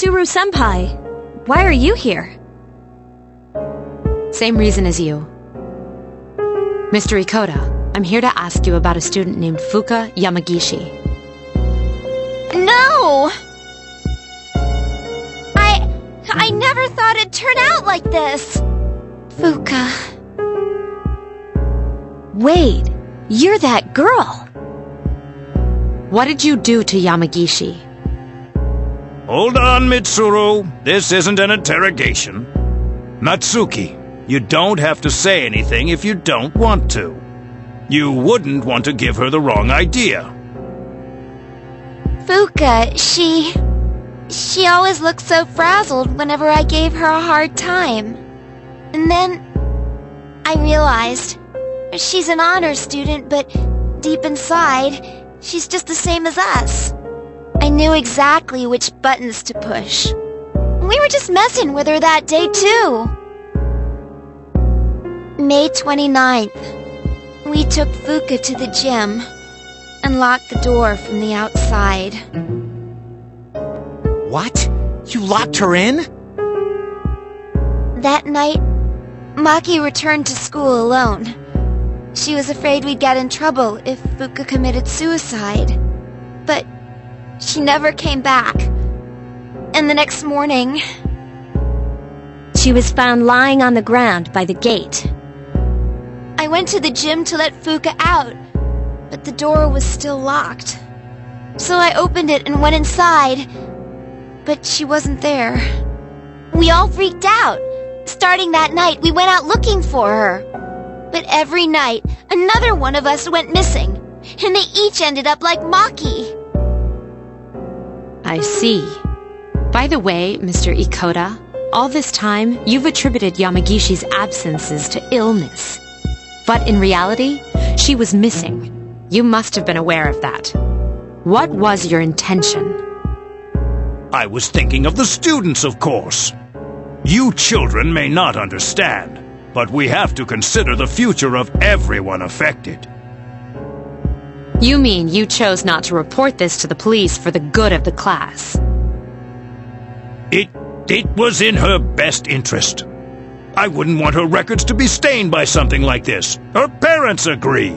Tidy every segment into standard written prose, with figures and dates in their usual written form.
Mitsuru-senpai, why are you here? Same reason as you. Mr. Ekoda, I'm here to ask you about a student named Fuka Yamagishi. No! I never thought it'd turn out like this. Fuka. Wait, you're that girl. What did you do to Yamagishi? Hold on, Mitsuru. This isn't an interrogation. Natsuki, you don't have to say anything if you don't want to. You wouldn't want to give her the wrong idea. Fuka, she always looked so frazzled whenever I gave her a hard time. And then I realized she's an honor student, but deep inside, she's just the same as us. I knew exactly which buttons to push. We were just messing with her that day, too. May 29th. We took Fuka to the gym and locked the door from the outside. What? You locked her in? That night, Maki returned to school alone. She was afraid we'd get in trouble if Fuka committed suicide. But she never came back. And the next morning... She was found lying on the ground by the gate. I went to the gym to let Fuka out, but the door was still locked. So I opened it and went inside, but she wasn't there. We all freaked out. Starting that night, we went out looking for her. But every night, another one of us went missing, and they each ended up like Maki. I see. By the way, Mr. Ekoda, all this time, you've attributed Yamagishi's absences to illness. But in reality, she was missing. You must have been aware of that. What was your intention? I was thinking of the students, of course. You children may not understand, but we have to consider the future of everyone affected. You mean you chose not to report this to the police for the good of the class? It was in her best interest. I wouldn't want her records to be stained by something like this. Her parents agree.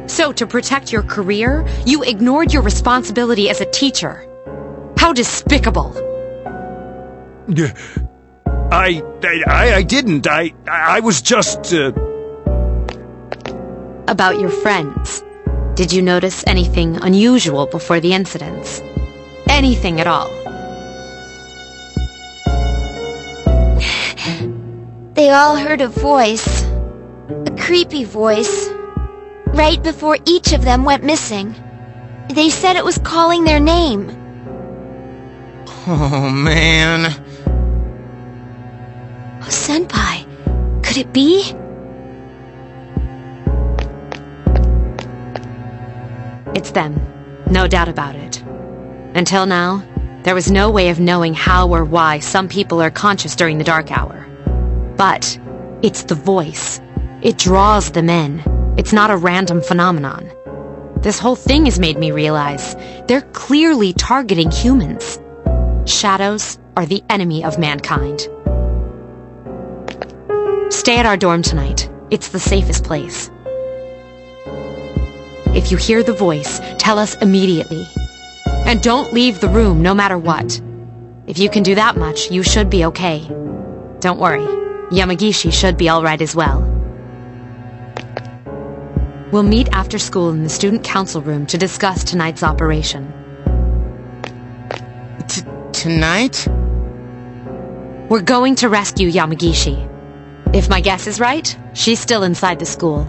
So, to protect your career, you ignored your responsibility as a teacher. How despicable! I didn't. I was just, About your friends. Did you notice anything unusual before the incidents? Anything at all? They all heard a voice. A creepy voice. Right before each of them went missing. They said it was calling their name. Oh, man. Oh, senpai, could it be? It's them. No doubt about it. Until now, there was no way of knowing how or why some people are conscious during the dark hour. But it's the voice. It draws them in. It's not a random phenomenon. This whole thing has made me realize they're clearly targeting humans. Shadows are the enemy of mankind. Stay at our dorm tonight. It's the safest place. If you hear the voice, tell us immediately. And don't leave the room no matter what. If you can do that much, you should be okay. Don't worry, Yamagishi should be alright as well. We'll meet after school in the student council room to discuss tonight's operation. Tonight? We're going to rescue Yamagishi. If my guess is right, she's still inside the school.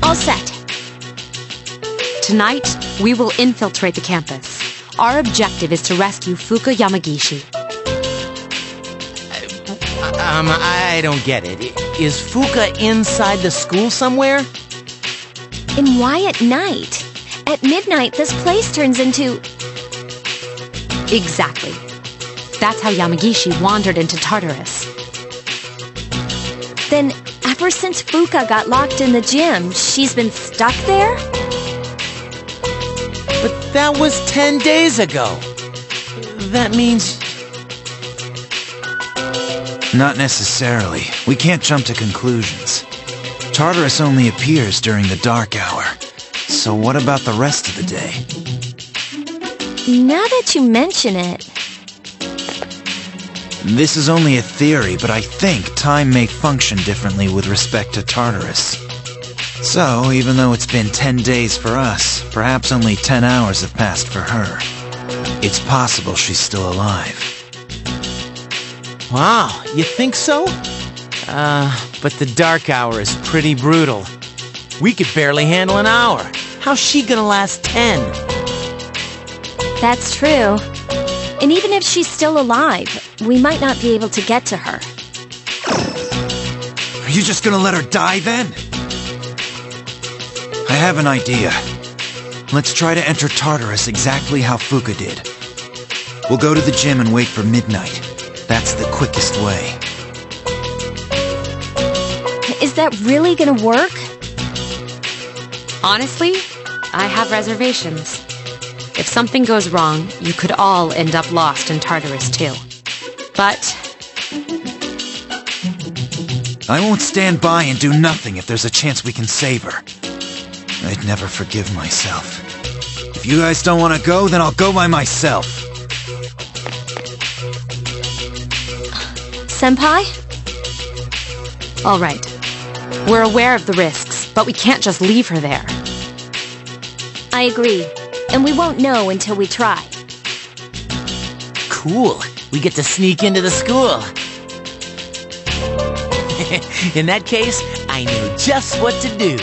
All set. Tonight, we will infiltrate the campus. Our objective is to rescue Fuka Yamagishi. I don't get it. Is Fuka inside the school somewhere? And why at night? At midnight, this place turns into... Exactly. That's how Yamagishi wandered into Tartarus. Then, at Ever since Fuka got locked in the gym, she's been stuck there? But that was 10 days ago. That means... Not necessarily. We can't jump to conclusions. Tartarus only appears during the dark hour. So what about the rest of the day? Now that you mention it... This is only a theory, but I think time may function differently with respect to Tartarus. So, even though it's been 10 days for us, perhaps only 10 hours have passed for her. It's possible she's still alive. Wow, you think so? But the dark hour is pretty brutal. We could barely handle an hour. How's she gonna last 10? That's true. And even if she's still alive, we might not be able to get to her. Are you just gonna let her die then? I have an idea. Let's try to enter Tartarus exactly how Fuka did. We'll go to the gym and wait for midnight. That's the quickest way. Is that really gonna work? Honestly, I have reservations. If something goes wrong, you could all end up lost in Tartarus too. But... I won't stand by and do nothing if there's a chance we can save her. I'd never forgive myself. If you guys don't want to go, then I'll go by myself. Senpai? all right. We're aware of the risks, but we can't just leave her there. I agree. And we won't know until we try. Cool. We get to sneak into the school. In that case, I know just what to do.